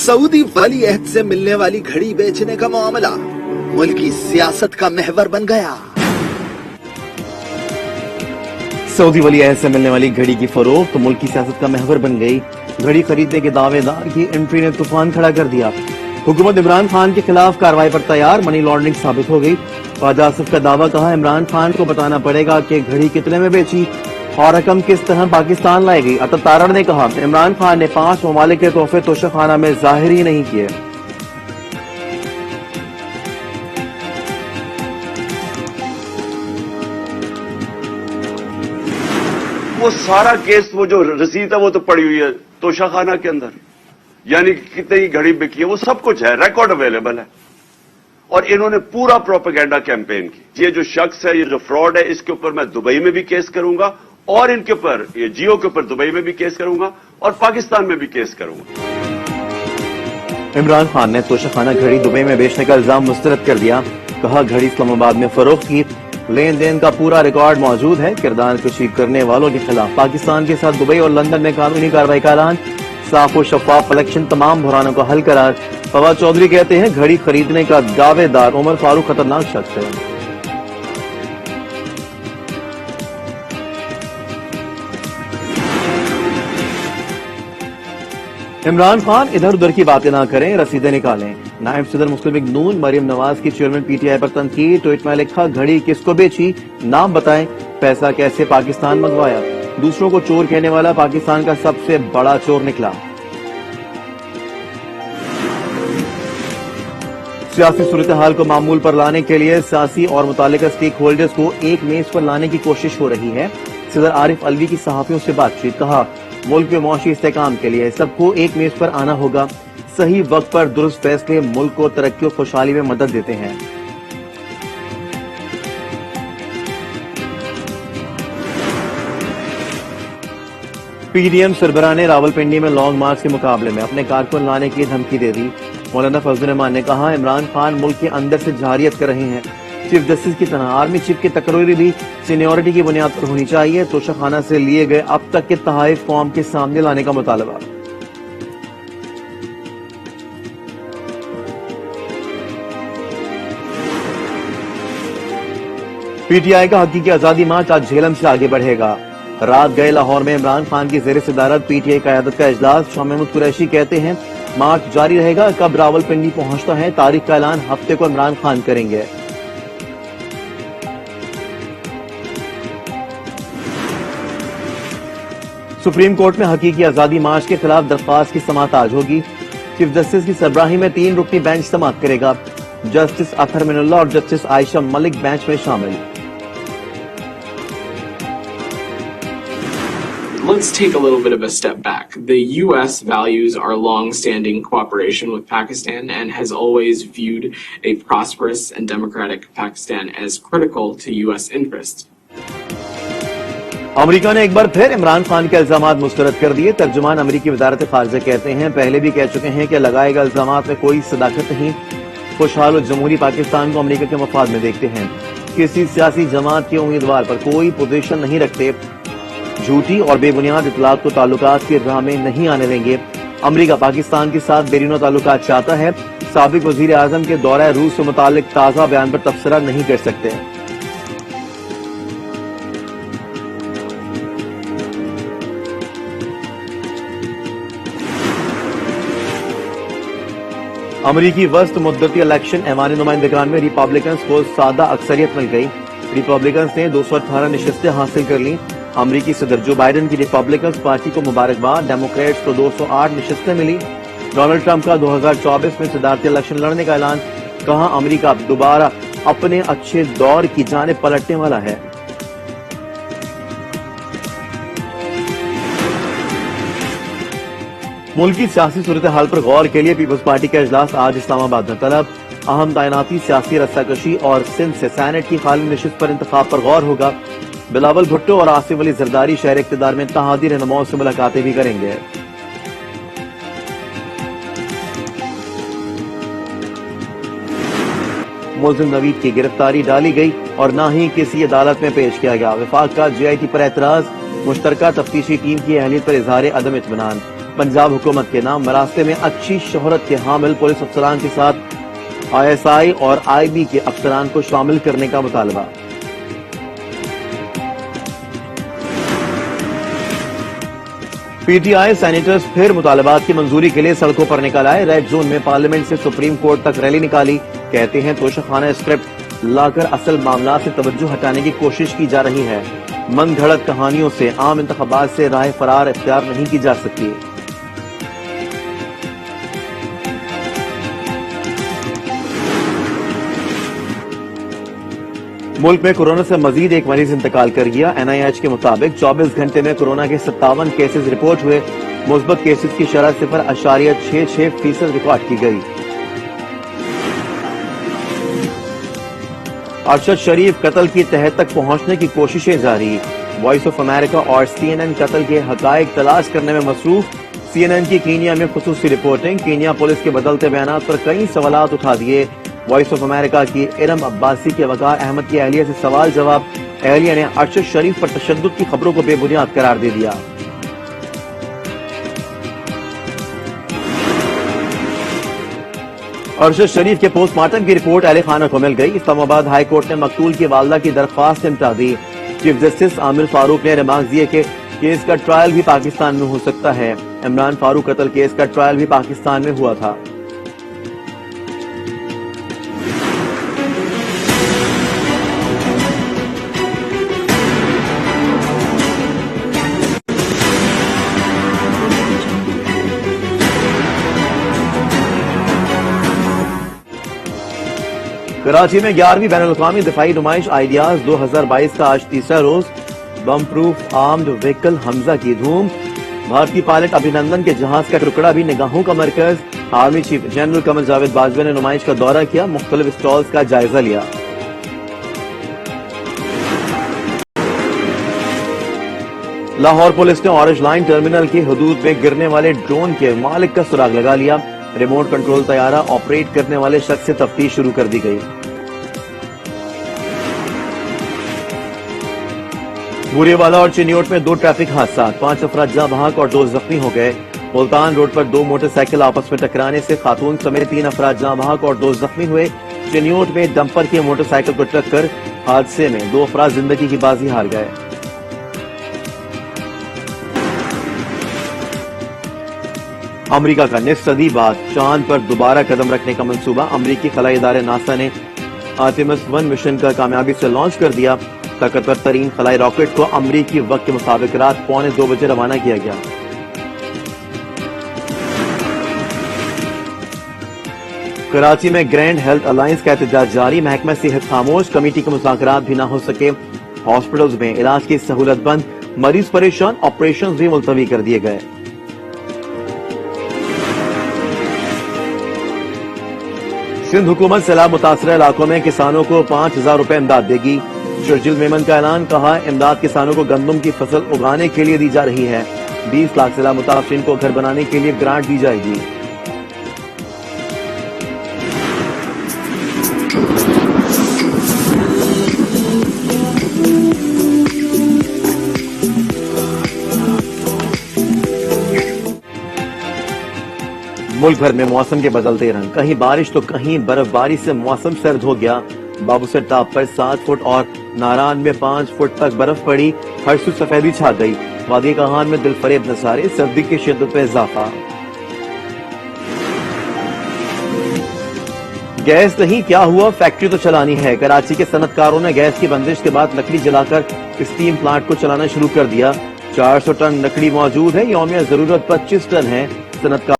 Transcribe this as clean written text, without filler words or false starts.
Saudi वली अहद से मिलने वाली घड़ी बेचने का मामला मुल्की सियासत का महवर बन गया। सऊदी वली अहद से मिलने वाली घड़ी की फरोख्त तो मुल्क की सियासत का महवर बन गई। घड़ी खरीदने के दावेदार की एंट्री ने तूफान खड़ा कर दिया। हुकूमत इमरान खान के खिलाफ कार्रवाई पर तैयार, मनी लॉन्ड्रिंग साबित हो गई। ख्वाजा आसिफ का दावा, कहा इमरान खान को बताना पड़ेगा कि घड़ी कितने में बेची और रकम किस तरह पाकिस्तान लाई गई। अतर तारड़ ने कहा इमरान खान ने 5 ममालिक के तोहफे तोशाखाना में जाहिर ही नहीं किए। वो सारा केस, वो जो रसीद है वो तो पड़ी हुई है तोशाखाना के अंदर, यानी कितनी घड़ी बिकी है वो सब कुछ है, रिकॉर्ड अवेलेबल है। और इन्होंने पूरा प्रोपेगेंडा कैंपेन की। ये जो शख्स है, ये जो फ्रॉड है, इसके ऊपर मैं दुबई में भी केस करूंगा और इनके ऊपर, ये जियो के ऊपर दुबई में भी केस करूंगा और पाकिस्तान में भी केस करूंगा। इमरान खान ने तोशाखाना घड़ी दुबई में बेचने का इल्जाम मुस्तरद कर दिया। कहा घड़ी इस्लामाबाद में फरोख्त की, लेन देन का पूरा रिकॉर्ड मौजूद है। किरदार कशी करने वालों के खिलाफ पाकिस्तान के साथ दुबई और लंदन में कानूनी कार्रवाई का ऐलान। साफ और शफाफ इलेक्शन तमाम बुरानों का हल करार। फवाद चौधरी कहते हैं घड़ी खरीदने का दावेदार उमर फारूक खतरनाक शख्स है। इमरान खान इधर उधर की बातें ना करें, रसीदें निकालें। नायब सदर मुस्लिम लीग नून मरियम नवाज की चेयरमैन पीटीआई पर तनकीद। ट्वीट में लिखा घड़ी किसको बेची, नाम बताएं, पैसा कैसे पाकिस्तान मंगवाया। दूसरों को चोर कहने वाला पाकिस्तान का सबसे बड़ा चोर निकला। सियासी सूरत हाल को मामूल पर लाने के लिए सियासी और मुतालिका स्टेक होल्डर्स को एक मेज पर लाने की कोशिश हो रही है। सदर आरिफ अलवी की सहाफियों से बातचीत, कहा मुल्क में मौशी इस्तेकाम के लिए सबको एक मेज पर आना होगा। सही वक्त पर दुरुस्त फैसले मुल्क को तरक्की और खुशहाली में मदद देते हैं। पीडीएम सरबराह ने रावलपिंडी में लॉन्ग मार्च के मुकाबले में अपने कारकुन लाने की धमकी दे दी। मौलाना फजल रहमान ने कहा इमरान खान मुल्क के अंदर से जारियत कर रहे हैं। चीफ जस्टिस की तरह आर्मी चीफ की तकरीर भी सीनियरिटी की बुनियाद पर होनी चाहिए। तोशाखाना से लिए गए अब तक के तहाइफ कौम के सामने लाने का मुतालबा। पीटीआई का हकीकी आजादी मार्च आज झेलम से आगे बढ़ेगा। रात गए लाहौर में इमरान खान की ज़ेर सदारत पीटीआई क़यादत का इजलास। शाह महमूद कुरैशी कहते हैं मार्च जारी रहेगा। कब रावलपिंडी पहुंचता है तारीख का ऐलान हफ्ते को इमरान खान करेंगे। सुप्रीम कोर्ट में हकीकी आजादी मार्च के खिलाफ दरख्वास्त की समाअत आज होगी। चीफ जस्टिस की सरबराही में 3 रुकनी बेंच समाअत करेगा। जस्टिस अतहर मिनुल्लाह और जस्टिस आयशा मलिक बेंच में शामिल। Let's take a little bit of a step back. The U.S. values our long-standing cooperation with Pakistan and has always viewed a prosperous and democratic Pakistan as critical to U.S. interests. America ने एक बार फिर इमरान खान के इल्जामात मुस्तरद कर दिए। तर्जुमान अमेरिकी वजारत खारजा कहते हैं पहले भी कह चुके हैं कि लगाए गए इल्जामात में कोई सदाकत नहीं। खुशहाल और जमहूरी पाकिस्तान को अमेरिका के मफाद में देखते हैं। किसी सियासी जमात के उम्मीदवार पर कोई पोजीशन नहीं रखते। झूठी और बेबुनियाद इतलात को ताल्लुकात की राह में नहीं आने देंगे। अमेरिका पाकिस्तान के साथ बेरीनो ताल्लुकात चाहता है। साबिक वजीर आजम के दौरा रूस से मुतालिक ताज़ा बयान पर तबसरा नहीं कर सकते। अमरीकी वस्त मुद्दती इलेक्शन ऐवान नुमाइंदगान में रिपब्लिकन्स को सादा अक्सरियत मिल गई। रिपब्लिकन्स ने 218 नशिस्तें हासिल कर ली। अमरीकी सदर जो बाइडेन की रिपब्लिकन्स पार्टी को मुबारकबाद। डेमोक्रेट्स को 208 नशिस्तें मिली। डोनाल्ड ट्रंप का 2024 में सदारती इलेक्शन लड़ने का ऐलान। कहा अमरीका दोबारा अपने अच्छे दौर की जानिब पलटने वाला है। मुल्की सियासी सूरत हाल पर गौर के लिए पीपल्स पार्टी का इजलास आज इस्लामाबाद में तलब। अहम तैनाती, सियासी रस्साकशी और सिंध से सैनेट की खाली नशिस्त पर इंतखाब पर गौर होगा। बिलावल भुट्टो और आसिफ अली जरदारी शहर इक़्तिदार में इत्तेहादी रहनुमाओं से मुलाकातें भी करेंगे। ملزم نوید کی گرفتاری ڈالی گئی اور نہ ہی کسی عدالت میں پیش کیا گیا۔ وفاق کا GIT پر اعتراض، مشترکہ تفتیشی ٹیم کی اہلیت پر اظہار عدم اطمینان۔ پنجاب حکومت کے نام مراستے میں اچھی شہرت کے حامل پولیس افسران کے ساتھ ISI اور IB کے افسران کو شامل کرنے کا مطالبہ۔ PTI سینیٹرز پھر مطالبات کی منظوری کے لیے سڑکوں پر نکل آئے۔ ریڈ زون میں پارلیمنٹ سے سپریم کورٹ تک ریلی نکالی۔ کہتے ہیں توشہ خانہ اسکرپٹ لا کر اصل معاملات سے توجہ ہٹانے کی کوشش کی جا رہی ہے۔ من گھڑت کہانیوں سے عام انتخابات سے راہ فرار اختیار نہیں کی جا سکتی۔ ملک میں کورونا سے مزید ایک مریض انتقال کر گیا۔ NIH کے مطابق 24 گھنٹے میں کورونا کے 57 کیسز رپورٹ ہوئے۔ مثبت کیسز کی شرح 0.66% ریکارڈ کی گئی۔ ارشد شریف قتل کی تہہ تک پہنچنے کی کوششیں جاری۔ وائس آف امریکہ اور CNN قتل کے حقائق تلاش کرنے میں مصروف۔ CNN کی کینیا میں خصوصی رپورٹنگ۔ کینیا پولیس کے بدلتے بیانات پر کئی سوالات اٹھا دیے۔ وائس آف امریکہ کی ارم عباسی کے وقار احمد کی اہلیہ سے سوال جواب۔ اہلیہ نے ارشد شریف پر تشدد کی خبروں کو بے بنیاد قرار دے دیا۔ ارشد شریف کے پوسٹ مارٹم کی رپورٹ اہل خانہ کو مل گئی۔ اسلام آباد ہائی کورٹ نے مقتول کی والدہ کی درخواست نمٹا دی۔ چیف جسٹس عامر فاروق نے ریمارکس دیے کہ کیس کا ٹرائل بھی پاکستان میں ہو سکتا ہے۔ عمران فاروق قتل کیس کا ٹرائل بھی پاکستان میں ہوا تھا۔ کراچی میں 11ویں بین الاقوامی دفاعی نمائش آئیڈیاز 2022 کا آج تیسرا روز۔ بم پروف آرمڈ وہیکل حمزہ کی دھوم۔ بھارتی پائلٹ ابھینندن کے جہاز کا ٹکڑا بھی نگاہوں کا مرکز۔ Army chief general Qamar Javed Bajwa نے نمائش کا دورہ کیا، مختلف اسٹالز کا جائزہ لیا۔ لاہور پولیس نے اورنج لائن ٹرمینل کی حدود میں گرنے والے ڈرون کے مالک کا سراغ لگا لیا۔ ریموٹ کنٹرول طیارہ آپریٹ کرنے والے شخص سے تفتیش شروع کر دی گئی۔ بورے والا اور چنیوٹ میں 2 ٹریفک حادثات، 5 افراد جاں بحق اور 2 زخمی ہو گئے۔ ملتان روڈ پر 2 موٹر سائیکل آپس میں ٹکرانے سے خاتون سمیت 3 افراد جاں بحق اور 2 زخمی ہوئے۔ چنیوٹ میں ڈمپر کی موٹر سائیکل کو ٹکر حادثے میں 2 افراد زندگی کی بازی ہار گئے۔ امریکہ کا نصف صدی بعد چاند پر دوبارہ قدم رکھنے کا منصوبہ۔ امریکی خلائی ادارے ناسا نے آرٹیمس 1 مشن کا کامیابی سے لانچ کر دیا۔ طاقتور ترین خلائی راکٹ کو امریکی وقت کے مطابق رات 1:45 بجے روانہ کیا گیا۔ کراچی میں گرینڈ ہیلتھ الائنس کا احتجاج جاری۔ محکمہ صحت خاموش، کمیٹی کے مذاکرات بھی نہ ہو سکے۔ ہاسپٹلز میں علاج کی سہولت بند، مریض پریشان، آپریشنز بھی ملتوی کر دیے گئے۔ سندھ حکومت سیلاب متاثرہ علاقوں میں کسانوں کو 5,000 روپے امداد دے گی۔ شرجیل میمن کا اعلان، کہا امداد کسانوں کو گندم کی فصل اگانے کے لیے دی جا رہی ہے۔ 20 لاکھ سیلاب متاثرین کو گھر بنانے کے لیے گرانٹ دی جائے گی۔ ملک بھر میں موسم کے بدلتے رنگ، کہیں بارش تو کہیں برف باری سے موسم سرد ہو گیا۔ بابوسر ٹاپ پر 7 فٹ اور ناران میں 5 فٹ تک برف پڑی، ہر سو سفیدی چھا گئی۔ وادی کہان میں دل فریب نظارے، سردی کی شدت میں اضافہ۔ گیس نہیں کیا ہوا، فیکٹری تو چلانی ہے۔ کراچی کے صنعت کاروں نے گیس کی بندش کے بعد لکڑی جلا کر اسٹیم پلانٹ کو چلانا شروع کر دیا۔ 400 ٹن لکڑی موجود ہے، یومیہ ضرورت 25 ٹن ہے۔ صنعت کار